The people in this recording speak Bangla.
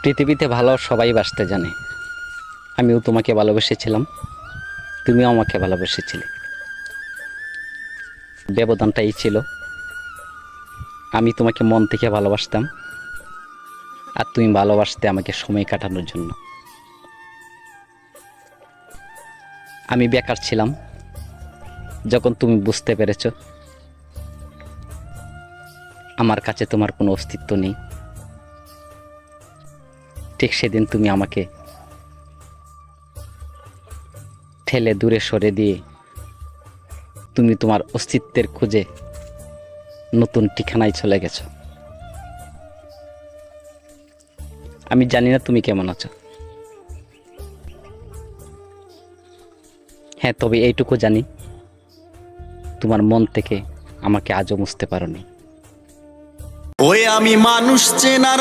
পৃথিবীতে ভালো সবাই বাসতে জানে। আমিও তোমাকে ভালোবেসেছিলাম, তুমিও আমাকে ভালোবেসেছিলে। ব্যবধানটা এই ছিল, আমি তোমাকে মন থেকে ভালোবাসতাম আর তুমি ভালোবাসতে আমাকে সময় কাটানোর জন্য। আমি বেকার ছিলাম, যখন তুমি বুঝতে পেরেছ আমার কাছে তোমার কোনো অস্তিত্ব নেই, ঠিক সেদিন তুমি আমাকে ঠেলে দূরে সরে দিয়ে তুমি তোমার অস্তিত্বের খুঁজে নতুন ঠিকানায় চলে গেছো। আমি জানি না তুমি কেমন আছো। হ্যাঁ, তবে এইটুকু জানি, তোমার মন থেকে আমাকে আজও মুছতে পারোনি। ওই আমি মানুষ চেনার